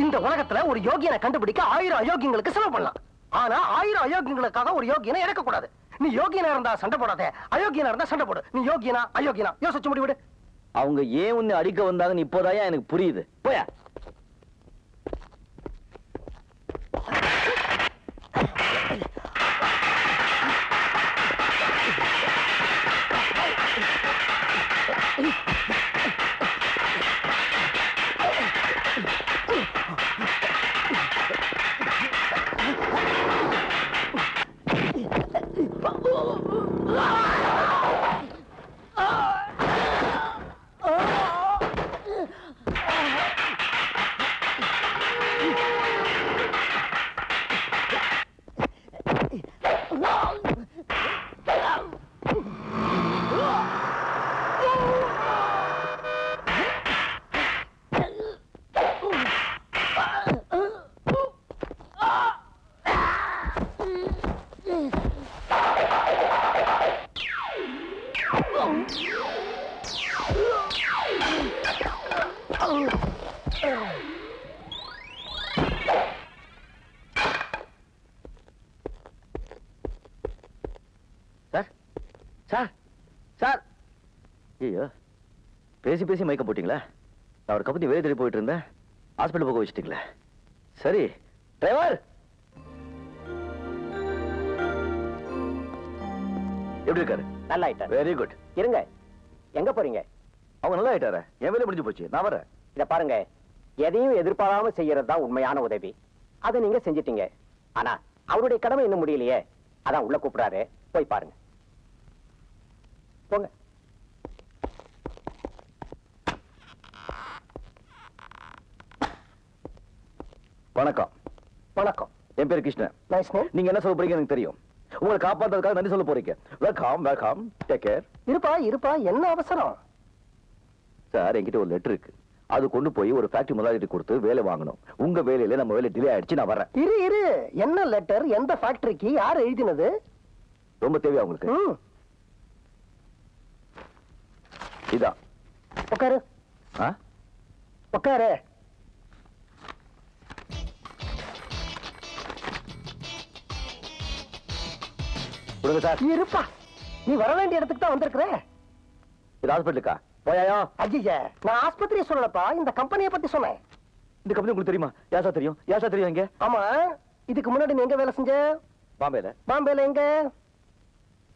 இந்த உலகத்துல ஒரு யோகியனை கண்டுபிடிக்க 1000 அயோக்கியங்களுக்கு செலவு பண்ணலாம். ஆனா 1000 அயோக்கியங்களுக்காக ஒரு யோகியனை இறக்க கூடாது. நீ யோகியனா இருந்தா சண்டை போடாத, அயோக்கியனா இருந்தா சண்டை போடு. நீ யோகியனா அயோக்கியனா யோசிச்சு முடிவிடு. அவங்க ஏன் உன்னை அடிக்க வந்தாங்கன்னு இப்போதான் எனக்கு புரியுது. போயா பேசி பேசி மயக்க போட்டீங்களா? நான் ஒரு கப்பத்தி வெளியே தேடி போயிட்டு இருந்தேன், ஹாஸ்பிட்டல் போக வச்சுட்டீங்களா? சரி டிரைவர், எப்படி இருக்காரு? நல்லா ஆயிட்டாரு. Very good. இருங்க, எங்க போறீங்க? அவங்க நல்லா ஆயிட்டாரு, என் வேலை முடிஞ்சு போச்சு, நான் வரேன். இத பாருங்க, எதையும் எதிர்பாராம செய்யறது தான் உண்மையான உதவி. அதை நீங்க செஞ்சிட்டீங்க. ஆனா அவருடைய கடமை இன்னும் முடியலையே, அதான் உள்ள கூப்பிடாரு, போய் பாருங்க. போங்க. வணக்கம். வணக்கம். என் பேர் கிருஷ்ணன். Nice name. நீங்க என்ன சொல்ல போறீங்க எனக்கு தெரியும். உங்களை காப்பாத்துறதுக்காக நன்றி சொல்ல போறீங்க. Welcome welcome, take care. இருப்பா இருப்பா, என்ன அவசரம்? சார், என்கிட்ட ஒரு லெட்டர் இருக்கு, அது கொண்டு போய் ஒரு ஃபேக்டரி முதலாளிகிட்ட கொடுத்து வேலை வாங்கணும். உங்க வேலையில நம்ம வேலை டிலே ஆயிடுச்சு, நான் வரேன். இரு இரு, என்ன லெட்டர்? எந்த ஃபேக்டரிக்கு? யார் எழுதினது? ரொம்ப தேவையா உங்களுக்கு? இதான். உட்காரு. உட்காரு. சார், இருப்பா, நீ வர வேண்டிய இடத்துக்கு தான் வந்திருக்கிற. இது ஹாஸ்பிட்டலுக்கா? போயாயா? ஐயா, நான் ஆஸ்பத்திரியை சொல்லலப்பா, இந்த கம்பெனியை பத்தி சொன்னேன். இந்த கம்பெனி உங்களுக்கு தெரியுமா? யாசா தெரியும்? யாசா தெரியும்? எங்க? ஆமா, இதுக்கு முன்னாடி நீ எங்க வேலை செஞ்ச? பாம்பேல. பாம்பேல எங்க?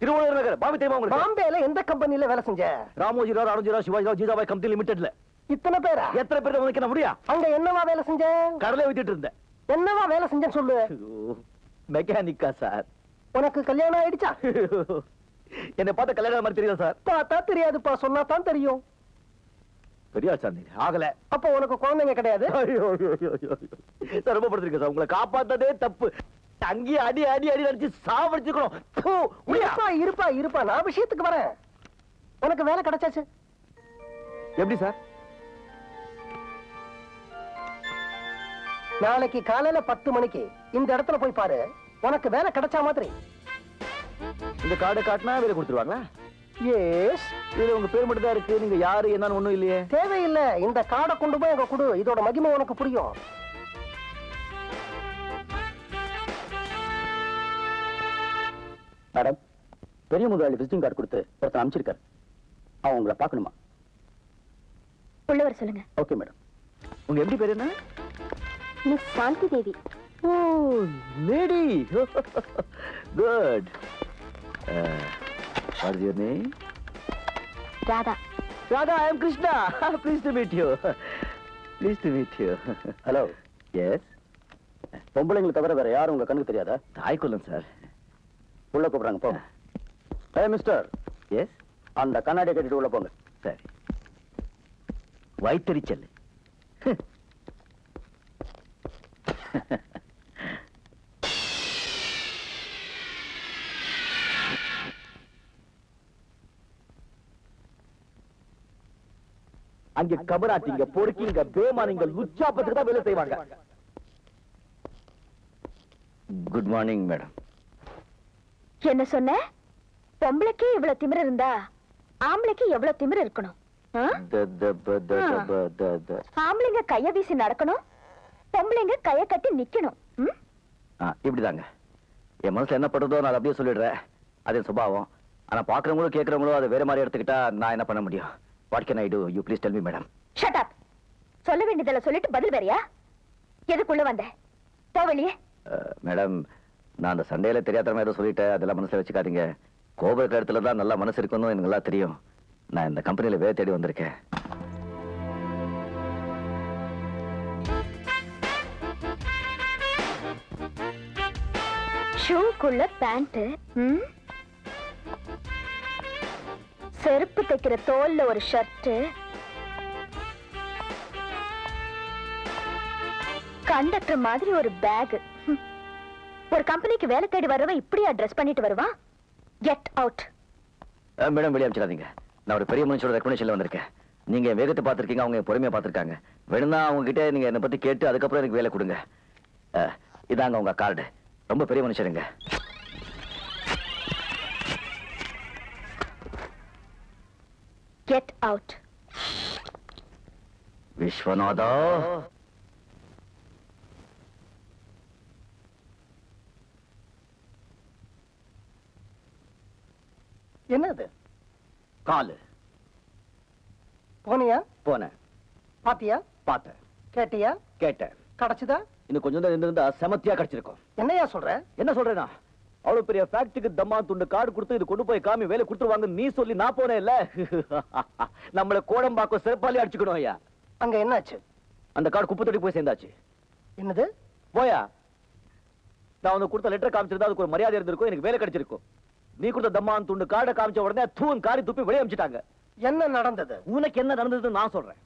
திருவள்ளூர் நகர். பாம்பே தெரியுமா உங்களுக்கு? பாம்பேல எந்த கம்பெனில வேலை செஞ்ச? ராமோஜி ராவ், ராணுஜி ராவ், சிவாஜி ராவ், ஜீஜாபாய் கம்பெனி லிமிடெட்ல. இத்தனை பேரா? எத்தனை பேர் உங்களுக்கு என்ன முடியா? அங்க என்னவா வேலை செஞ்ச? கடலை வித்துட்டு இருந்தேன். என்னவா வேலை செஞ்சேன்னு சொல்லு. மெக்கானிக்கா சார். உனக்கு கல்யாணம் ஆயிடுச்சா? என்ன பார்த்த கல்யாணம் மாதிரி தெரியும் சார்? பார்த்தா தெரியாதுப்பா, சொன்னா தான் தெரியும். பெரியா சார் ஆகல. அப்ப உனக்கு குழந்தைங்க கிடையாது? சார், ரொம்ப படுத்திருக்கேன் சார், உங்களை காப்பாத்ததே தப்பு. அங்கேயே அடி அடி அடி அடிச்சு சாவடிச்சுக்கணும். இருப்பா இருப்பா இருப்பா, நான் விஷயத்துக்கு வரேன். உனக்கு வேலை கிடைச்சாச்சு. எப்படி சார்? நாளைக்கு காலையில 10 மணிக்கு இந்த இடத்துல போய் பாரு, உனக்கு வேலை கிடைச்சா மாதிரி. இந்த கார்டை காட்டினா வேலை கொடுத்துருவாங்களா? எஸ். இதுல உங்க பேர் மட்டும் தான் இருக்கு, நீங்க யாரு என்னன்னு ஒண்ணும் இல்லையே. தேவையில்லை, இந்த கார்டை கொண்டு போய் அங்க கொடு, இதோட மகிமை உனக்கு புரியும். மேடம், பெரிய முதலாளி விசிட்டிங் கார்டு கொடுத்து ஒருத்தர் அனுப்பிச்சிருக்காரு, அவன் உங்களை பார்க்கணுமா? உள்ளவர் சொல்லுங்க. Okay madam. உங்க எப்படி பேர் என்ன? Miss Shanti Devi. Oh, lady. Good. What is your name? Radha. Radha, I am Krishna. Pleased to meet you. Pleased to meet you. Hello. Yes. பொம்பளைங்களை தவிர வேற யாரும் உங்க கண்ணுக்கு தெரியாதா? தாய்க்குள்ளம் சார். உள்ள கூப்பிடுறாங்க, போங்க. ஏ மிஸ்டர். எஸ். அந்த கண்ணாடியை கட்டிட்டு உள்ள போங்க. சரி. வயித்தறிச்சல். அங்க கபராட்டிங்க, பொறுக்கிங்க, பேமானிங்க, லுச்சாப்பத்துக்கு தான் வேலை செய்வாங்க. Good morning madam. என்ன சொன்ன? பொம்பளைக்கு இவ்வளவு திமிரு இருந்தா ஆம்பளைக்கு எவ்வளவு திமிரு இருக்கணும்? ஆம்பளைங்க கைய வீசி நடக்கணும், பொம்பளைங்க கைய கட்டி நிக்கணும். இப்படிதாங்க என் மனசுல என்ன படுறதோ நான் அப்படியே சொல்லிடுறேன். அது என் சுபாவம். ஆனா பாக்குறவங்களும் கேட்கறவங்களும் அதை வேற மாதிரி எடுத்துக்கிட்டா நான் என்ன பண்ண முடியும்? What can I do? You please tell me madam. Shut up. சொல்ல வேண்டியதெல்லாம் சொல்லிட்டு பதில் வேறயா? எதுக்குள்ள வந்த? போ வெளியே. மேடம், நான் அந்த சண்டையில தெரியாதமா ஏதோ சொல்லிட்டேன். அதெல்லாம் மனசுல வச்சுக்காதீங்க. கோபுர இடத்துல தான் நல்லா மனசு இருக்கணும் எனக்கு நல்லா தெரியும். நான் இந்த கம்பெனில வேலை தேடி வந்திருக்கேன். ஷூக்குள்ள பேண்ட், செருப்பு தைக்கிற தோல்ல ஒரு ஷர்ட், கண்டக்டர் மாதிரி ஒரு பேக். ஒரு கம்பெனிக்கு வேலை தேடி வரவன் இப்படியா ட்ரெஸ் பண்ணிட்டு வருவான்? Get out. மேடம், வெளியே அனுப்பிச்சிடாதீங்க. நான் ஒரு பெரிய மனுஷனோட ரெக்கமெண்டேஷன்ல வந்திருக்கேன். நீங்க என் வேகத்தை பார்த்திருக்கீங்க, அவங்க பொறுமையா பார்த்திருக்காங்க. வேணும்னா அவங்க கிட்ட நீங்க என்னை பத்தி கேட்டு அதுக்கப்புறம் எனக்கு வேலை கொடுங்க. இதாங்க உங்க கார்டு. ரொம்ப பெரிய மனுஷருங்க. Get out. விஸ்வநாதா. என்னது? காலு. போனியா? போனேன். பாத்தியா? பார்த்தேன். கேட்டியா? கேட்டேன். கிடைச்சதா? இன்னும் கொஞ்சம் தான் இருந்தா செமத்தியா கிடைச்சிருக்கும். என்னையா சொல்ற? என்ன சொல்றேனா? அவ்வளவு பெரிய ஃபேக்டரிக்கு தம்மா துண்டு கார்டு கொடுத்து இது கொண்டு போய் காமி வேலை கொடுத்துருவாங்க நீ சொல்லி நான் போனேன் இல்ல. நம்மள கோடம்பாக்கம் சிறப்பாலி அடிச்சுக்கணும் ஐயா. அங்க என்னாச்சு? அந்த கார்டு குப்பை தொட்டி போய் சேர்ந்தாச்சு. என்னது? போயா, நான் உனக்கு கொடுத்த லெட்டர் காமிச்சிருந்தா அதுக்கு ஒரு மரியாதை இருந்திருக்கும், எனக்கு வேலை கிடைச்சிருக்கும். நீ கொடுத்த தம்மான் துண்டு கார்டை காமிச்ச உடனே தூண் காரி துப்பி வெளியே அமிச்சிட்டாங்க. என்ன நடந்தது? உனக்கு என்ன நடந்ததுன்னு நான் சொல்றேன்.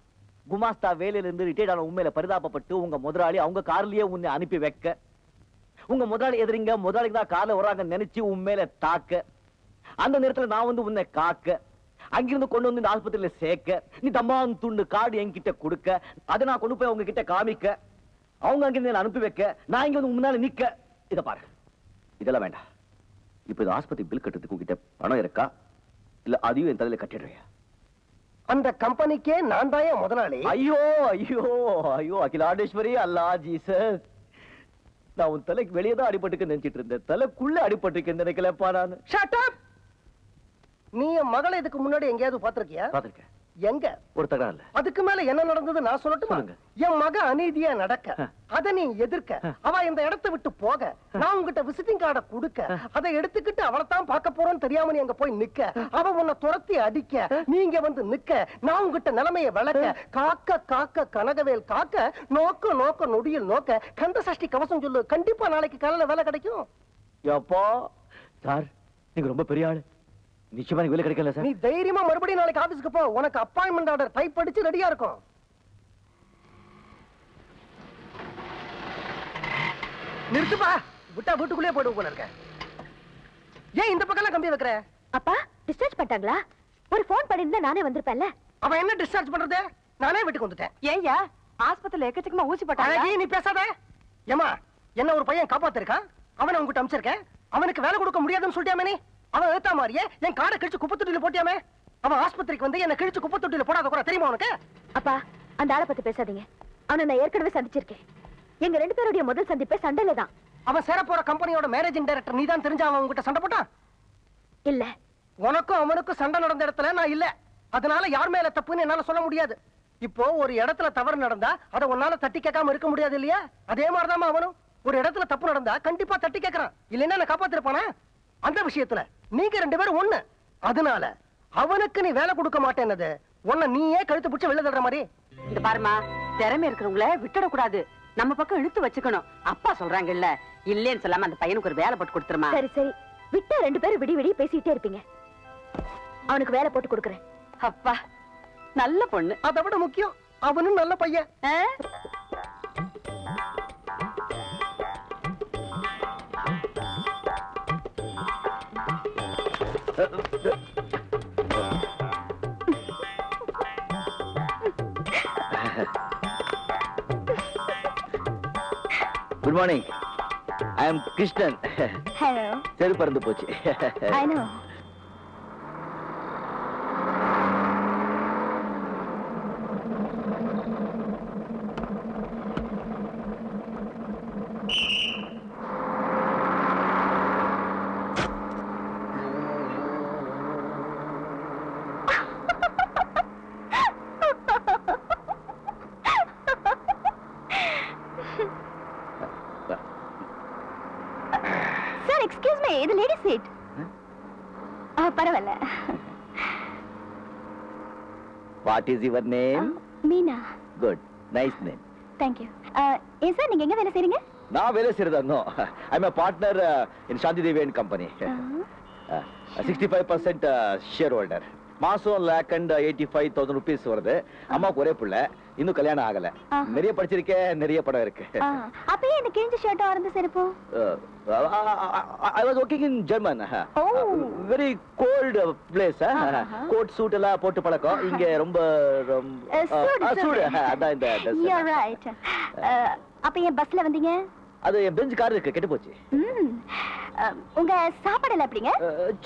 குமாஸ்தா வேலையில இருந்து ரிட்டையர்ட் ஆன உண்மையில பரிதாபப்பட்டு உங்க முதலாளி அவங்க கார்லயே உன்னை அனுப்பி வைக்க, உங்க முதலாளி எதிரிங்க முதலாளிக்கு தான் கார்ல வராங்க நினைச்சு உண்மையில தாக்க, அந்த நேரத்துல நான் வந்து உன்னை காக்க, அங்கிருந்து கொண்டு வந்து இந்த ஆஸ்பத்திரியில சேர்க்க, நீ தம்மான் துண்டு கார்டு என்கிட்ட கொடுக்க, அதை நான் கொண்டு போய் அவங்க கிட்ட காமிக்க, அவங்க அங்கிருந்து அனுப்பி வைக்க, நான் இங்க வந்து முன்னால நிக்க. இத பாரு, இதெல்லாம் வேண்டாம். இப்ப இந்த ஆஸ்பத்திரி பில் கட்டுறதுக்கு உங்ககிட்ட பணம் இருக்கா, இல்ல அதையும் என் தலையில கட்டிடுறியா? அந்த கம்பெனிக்கே நான் தான் முதலாளி. ஐயோ ஐயோ ஐயோ அகிலாண்டேஸ்வரி, அல்லா ஜீசஸ், நான் உன் தலைக்கு வெளியே தான் அடிபட்டுக்கு நினைச்சிட்டு இருந்தேன். தலைக்குள்ள அடிபட்டுக்கு நினைக்கலப்பா நான். Shut up. நீ என் மகளை இதுக்கு முன்னாடி எங்கேயாவது பாத்திருக்கியா? பாத்திருக்கேன். எங்க? ஒரு தகராறுல. அதுக்கு மேல என்ன நடந்தது நான் சொல்லட்டுமா? என் மக அநீதியா நடக்க, அத நீ எதிர்க்க, அவ இந்த இடத்தை விட்டு போக, நான் உங்ககிட்ட விசிட்டிங் கார்டை கொடுக்க, அதை எடுத்துக்கிட்டு அவளைத்தான் பார்க்க போறோன்னு தெரியாம நீ அங்க போய் நிக்க, அவ உன்னை துரத்தி அடிக்க, நீங்க வந்து நிக்க, நான் உங்ககிட்ட நிலைமையை விளக்க, காக்க காக்க கனகவேல் காக்க, நோக்க நோக்க நொடியில் நோக்க, கந்த சஷ்டி கவசம் சொல்லு, கண்டிப்பா நாளைக்கு காலையில வேலை கிடைக்கும். எப்போ சார் நீங்க ரொம்ப பெரிய ஆளு, நிச்சயமா நீங்க வேலை கிடைக்கல சார். நீ தைரியமா மறுபடியும் நாளைக்கு ஆபீஸ்க்கு போ, உனக்கு அப்பாயின்மெண்ட் ஆர்டர் டைப் அடிச்சு ரெடியா இருக்கும். நிறுத்துப்பா, விட்டா வீட்டுக்குள்ளே போயிடுவோம் போல இருக்க. ஏன் இந்த பக்கம் கம்பி வைக்கிற? அப்பா டிஸ்சார்ஜ் பண்ணிட்டாங்களா? ஒரு போன் பண்ணிருந்தா நானே வந்திருப்பேன்ல. அவன் என்ன டிஸ்சார்ஜ் பண்றது? நானே வீட்டுக்கு வந்துட்டேன். ஏய்யா, ஆஸ்பத்திரியில எக்கச்சக்கமா ஊசி போட்டாங்க. அழகி, நீ பேசாத. ஏமா, என்ன ஒரு பையன் காப்பாத்திருக்கான், அவனை உங்ககிட்ட அனுப்பிச்சிருக்கேன். அவனுக்கு வேலை கொடுக்க முடியாதுன்னு சொல்லிட்டாமே நீ. அவன் ஏத்தா மாதிரியே என் காடை கிழிச்சு குப்பை தொட்டியில போட்டியாமே. அவன் ஆஸ்பத்திரிக்கு வந்து என்ன கிழிச்சு குப்பை தொட்டியில போடாத கூட தெரியுமா உனக்கு? அப்பா அந்த ஆளை பத்தி பேசாதீங்க. அவனை நான் ஏற்கனவே சந்திச்சிருக்கேன். எங்க ரெண்டு பேருடைய முதல் சந்திப்பே சண்டையில தான். அவன் சேர போற கம்பெனியோட மேனேஜிங் டைரக்டர் நீதான் தெரிஞ்ச அவன் உங்ககிட்ட சண்டை போட்டான்? இல்ல. உனக்கும் அவனுக்கும் சண்டை நடந்த இடத்துல நான் இல்ல, அதனால யார் மேல தப்புன்னு என்னால சொல்ல முடியாது. இப்போ ஒரு இடத்துல தவறு நடந்தா அதை உன்னால தட்டி கேட்காம இருக்க முடியாது இல்லையா? அதே மாதிரிதான் அவனும் ஒரு இடத்துல தப்பு நடந்தா கண்டிப்பா தட்டி கேட்கறான். இல்லைன்னா நான் காப்பாத்திருப்பானா? அந்த விஷயத்துல நீங்க ரெண்டு பேரும் ஒண்ணு. அதனால அவனுக்கு நீ வேலை கொடுக்க மாட்டேன்னது உன்னை நீயே கழுத்து பிடிச்சு வெளில தள்ளுற மாதிரி. இந்த பாருமா, திறமை இருக்கிறவங்கள விட்டுட கூடாது, நம்ம பக்கம் இழுத்து வச்சுக்கணும். அப்பா சொல்றாங்க இல்ல, இல்லேன்னு சொல்லாம அந்த பையனுக்கு ஒரு வேலை போட்டு கொடுத்துருமா. சரி சரி, விட்டா ரெண்டு பேரும் விடி விடி பேசிட்டே இருப்பீங்க. அவனுக்கு வேலை போட்டு கொடுக்குறேன். அப்பா நல்ல பொண்ணு. அதை விட முக்கியம் அவனும் நல்ல பையன். குட் மார்னிங், ஐ அம் கிருஷ்ணன். ஹலோ. சரி, பறந்து போச்சு. I know. இது லேடி சீட். பரவாயில்ல. What is your name? Meena. Good. Nice name. Thank you. ஏன் சார் நீங்க எங்க வேலை செய்றீங்க? நான் வேலை செய்யறதா? No. I'm a partner in Shanti Devi and Company. 65% shareholder. மாசம் $1,85,000 rupees வருது. அம்மாவுக்கு ஒரே பிள்ளை, இன்னும் கல்யாணம் ஆகல. நிறைய படிச்சிருக்கேன், நிறைய படம் இருக்கு. அப்பயே என்ன கிழிஞ்ச ஷர்ட்டா இருந்த செருப்பு? I was working in German. Very cold place. Coat suit எல்லாம் போட்டு பழக்கம். இங்க ரொம்ப சூடு. அதான் இந்த You're right. அப்ப ஏன் பஸ்ல வந்தீங்க? அது என் பெஞ்ச் கார் இருக்கு, கெட்டு போச்சு. உங்க சாப்பாடுல எப்படிங்க?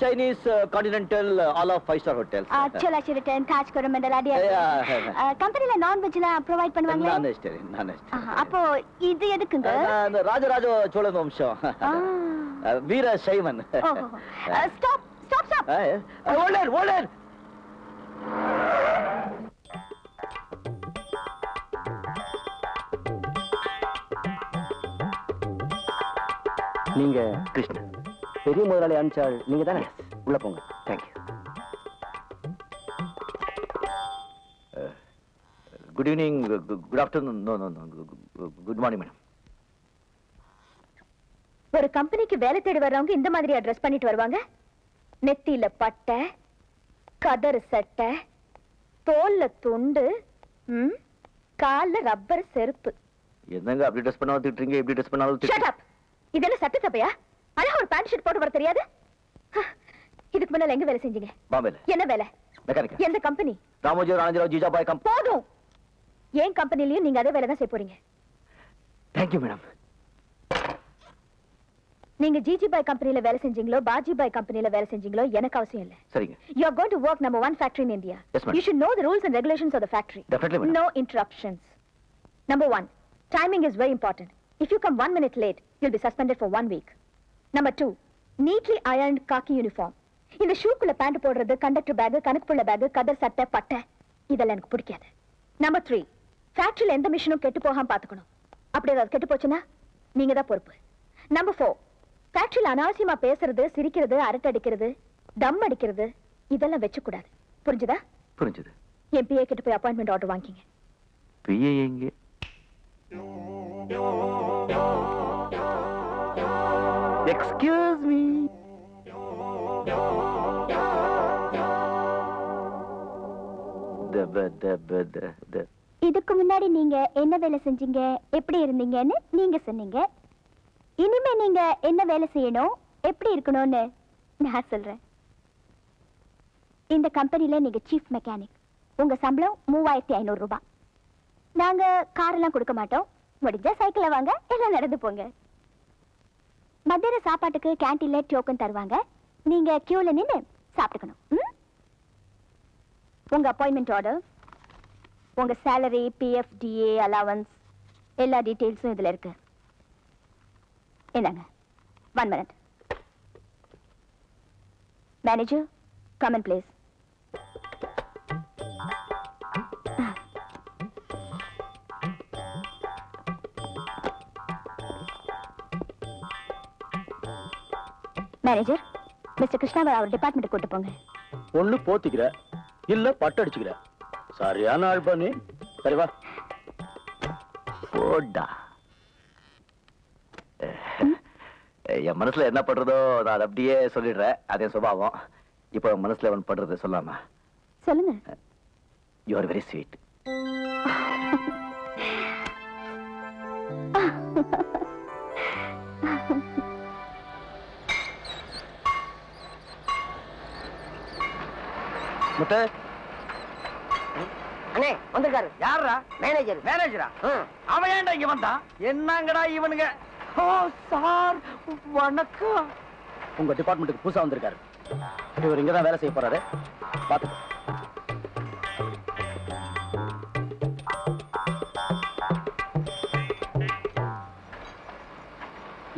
Chinese, continental, all of 5-star hotels. சோலா சிவட்டன், தாஜ் கோரமண்டல் அடியா. கம்பெனில நான் வெஜ்லாம் ப்ரொவைட் பண்ணுவாங்களா? நான் அப்போ இது எதுக்குங்க? அந்த ராஜராஜ சோழன் வம்சம். வீர சைவன். Stop stop stop. ஓல்டர். நீங்க கிருஷ்ணன் பெரிய முதலாளி அனுப்பிச்சால் நீங்க தானே? உள்ள போங்க. Thank you. Good evening, good afternoon. No, good morning madam. ஒரு கம்பெனிக்கு வேலை தேடி வர்றவங்க இந்த மாதிரி அட்ரஸ் பண்ணிட்டு வருவாங்க. நெத்தியில பட்டை, கதர் சட்டை, தோல்ல துண்டு, கால்ல ரப்பர் செருப்பு. என்னங்க அப்படி ட்ரெஸ் பண்ணா திட்டுறீங்க, இப்படி ட்ரெஸ் பண்ணாலும் ஷட் அப். இதெல்லாம் சட்ட தப்பையா? அழகா ஒரு பேண்ட் ஷர்ட் போட்டு வர தெரியாது? இதுக்கு முன்னால எங்க வேலை செஞ்சீங்க? பாம்பேல. என்ன வேலை? மெக்கானிக். எந்த கம்பெனி? ராமோஜி ராஜராவ் ஜிஜாபாய் கம்பெனி. போதும். ஏன் கம்பெனிலயும் நீங்க அதே வேலை தான் செய்ய போறீங்க. Thank you madam. நீங்க ஜிஜிபாய் கம்பெனில வேலை செஞ்சீங்களோ பாஜிபாய் கம்பெனில வேலை செஞ்சீங்களோ எனக்கு அவசியம் இல்ல. சரிங்க. You are going to work number 1 factory in India. Yes, madam. You should know the rules and regulations of the factory. Definitely, madam. No interruptions. Number 1, timing is very important. If you come 1 minute late, you'll be suspended for 1 week. Number 2, neatly ironed khaki uniform. இந்த ஷூக்குள்ள pant போடுறது, conductor back, கணக்குப்புள்ள back, கதர் சட்டை, பட்டை இதெல்லாம் எனக்கு பிடிக்காது. Number 3, ஃபேக்டரியில எந்த மிஷினும் கெட்டு போகாம பாத்துக்கணும். அப்படி ஏதாவது கெட்டு போச்சுன்னா நீங்க தான் பொறுப்பு. Number 4, ஃபேக்டரியில அனாவசியமா பேசுறது, சிரிக்கிறது, அரட்டை அடிக்கிறது, தம் அடிக்கிறது இதெல்லாம் வெச்சு கூடாது. புரிஞ்சுதா? புரிஞ்சுது. என் பிஏ கிட்ட போய் அப்பாயின்மெண்ட் ஆர்டர் வாங்கிங்க. பிஏ எங்க? Excuse me. இதுக்கு முன்னாடி நீங்க என்ன வேலை செஞ்சீங்க, எப்படி இருந்தீங்கன்னு நீங்க சொன்னீங்க. இனிமே நீங்க என்ன வேலை செய்யணும், எப்படி இருக்கணும்னு நான் சொல்றேன். இந்த கம்பெனில நீங்க சீஃப் மெக்கானிக். உங்க சம்பளம் 3500 ரூபாய். நாங்க கார் எல்லாம் கொடுக்க மாட்டோம். முடிஞ்சா சைக்கிள்ல வாங்க, எல்லாம் நடந்து போங்க. மத்தியான சாப்பாட்டுக்கு கேண்டீன்ல டோக்கன் தருவாங்க. நீங்க கியூல நின்னு சாப்பிட்டுக்கணும். உங்க அப்பாயின்மெண்ட் ஆர்டர், உங்க சேலரி, பிஎஃப், டிஏ, அலவன்ஸ் எல்லா டீடைல்ஸும் இதுல இருக்கு. என்னங்க? 1 minute. Manager, come in please. Manager, mister கிருஷ்ணாவை அவர் டிபார்ட்மெண்ட் கூட்டு போங்க. ஒண்ணு போத்திக்கிற, இல்ல பட்டு அடிச்சுக்கிற. சரியான ஆள் பண்ணி. சரி வா. போடா. என் மனசுல என்ன பண்றதோ நான் அதை அப்படியே சொல்லிடுறேன். அதே சுபாவம். இப்போ மனசுல ஒன்று பண்றது சொல்லாமா? சொல்லுங்க. You are very sweet. முட்டை அண்ணே வந்திருக்காரு. யாரா? மேனேஜர். மேனேஜரா? அவன் ஏன்டா இங்க வந்தான்? என்னங்கடா இவனுங்க? ஓ சார், வணக்கம். உங்க டிபார்ட்மெண்ட்டுக்கு புதுசா வந்திருக்காரு. இவர் இங்கதான் வேலை செய்ய போறாரு. பாத்துக்கோ.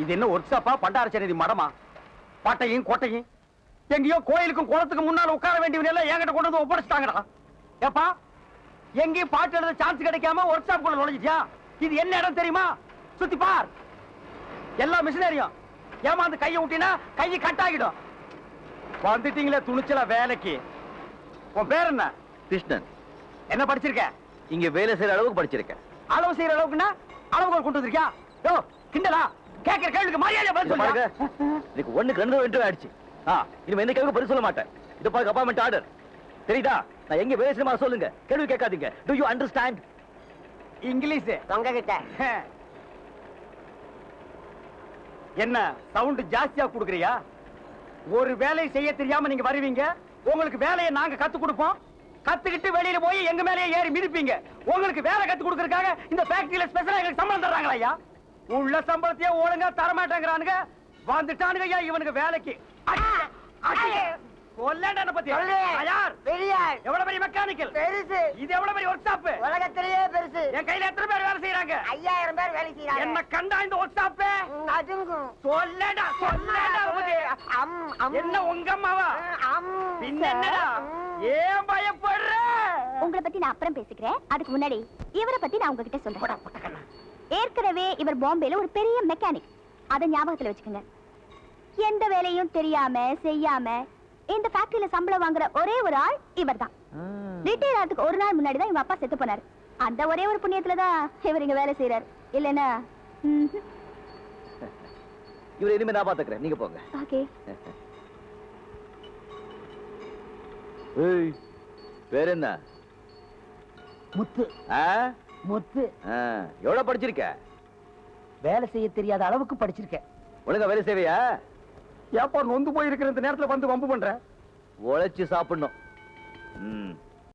இது என்ன ஒர்க் ஷாப்பா, பண்டாரச்சேரி மடமா? பாட்டையும் கோட்டையும் எங்கேயோ கோயிலுக்கும் குளத்துக்கு முன்னால உட்கார வேண்டியவன் எல்லாம் என்கிட்ட கொண்டு வந்து ஒப்படைச்சிட்டாங்கடா. ஏப்பா, எங்கேயும் பாட்டு எழுத சான்ஸ் கிடைக்காம ஒர்க் ஷாப் குள்ள நுழைஞ்சிட்டியா? இது என்ன இடம் தெரியுமா? சுத்தி பார். எல்லா மிஷினரியும் ஏமாந்து கையை விட்டினா கை கட்டாகிடும். வந்துட்டீங்களே துணிச்சலா வேலைக்கு. உன் பேர் என்ன? கிருஷ்ணன். என்ன படிச்சிருக்க? இங்க வேலை செய்யற அளவுக்கு படிச்சிருக்கேன். அளவு செய்யற அளவுக்குன்னா அளவுகள் கொண்டு வந்திருக்கியா? யோ கிண்டலா? கேட்கிற கேள்விக்கு மரியாதை பதில் சொல்லுங்க. இதுக்கு ஒண்ணுக்கு 2 இன்டர்வியூ ஆயிடுச்சு. இனிமே எந்த கேள்விக்கு பதில் சொல்ல மாட்டேன். இது பாருங்க அப்பாயின்மெண்ட் ஆர்டர். தெரியுதா? நான் எங்க வேலை செய்யமா சொல்லுங்க. கேள்வி கேட்காதீங்க. To you understand? இங்கிலீஷ் தொங்க கிட்ட என்ன சவுண்ட் ஜாஸ்தியா குடுக்குறியா? ஒரு வேலையை செய்ய தெரியாம நீங்க வருவீங்க. உங்களுக்கு வேலையை நாங்க கத்து கொடுப்போம். கத்துக்கிட்டு வெளியில போய் எங்க மேலேயே ஏறி மிதிப்பீங்க. உங்களுக்கு வேலை கத்து கொடுக்கறதுக்காக இந்த ஃபேக்டரியில ஸ்பெஷலா எங்களுக்கு சம்பளம் தர்றாங்களா ஐயா? உள்ள சம்பளத்தையே ஒழுங்கா தர மாட்டேங்கிறானுங்க. வந்துட்டானுங்க ஐயா இவனுக்கு வேலைக்கு. கொல்லண்டன பத்தி யார்? பெரியார். எவ்வளவு பெரிய மெக்கானிக்கல்? பெருசு. இது எவ்வளவு பெரிய ஒர்க் ஷாப்? உலகத்திலேயே பெருசு. என் கையில எத்தனை பேர் வேலை செய்யறாங்க? 5000 பேர் வேலை செய்யறாங்க. என்ன கண்டா இந்த ஒர்க் ஷாப்? அதுங்கும். சொல்லடா பத்தி. என்ன உங்க அம்மாவா? பின்ன என்னடா? ஏன் பயப்படுற? உங்களை பத்தி நான் அப்புறம் பேசிக்கிறேன். அதுக்கு முன்னாடி இவரை பத்தி நான் உங்ககிட்ட சொல்றேன். ஏற்கனவே இவர் பாம்பேல ஒரு பெரிய மெக்கானிக். அதை ஞாபகத்துல வச்சுக்கோங்க. எந்த வேலையும் தெரியாம செய்யாம இந்த ஃபேக்டரியில சம்பளம் வாங்குற ஒரே ஒரு ஆள் இவர்தான். ரிட்டையர் ஆகிறதுக்கு ஒரு நாள் முன்னாடி தான் இவங்க அப்பா செத்து போனாரு. அந்த ஒரே ஒரு புண்ணியத்துல தான் இவர் இங்க வேலை செய்யறாரு. இல்லைன்னா இவரை இனிமே நான் பாத்துக்கிறேன். நீங்க போங்க. ஓகே. ஏய், பேர் என்ன? முத்து. முத்து. எவ்வளவு படிச்சிருக்க? வேலை செய்ய தெரியாத அளவுக்கு படிச்சிருக்கேன். ஒழுங்கா வேலை செய்வியா? ஏப்பா நொந்து போயிருக்கிற இந்த நேரத்துல வந்து வம்பு பண்ற? உழைச்சு சாப்பிடணும்.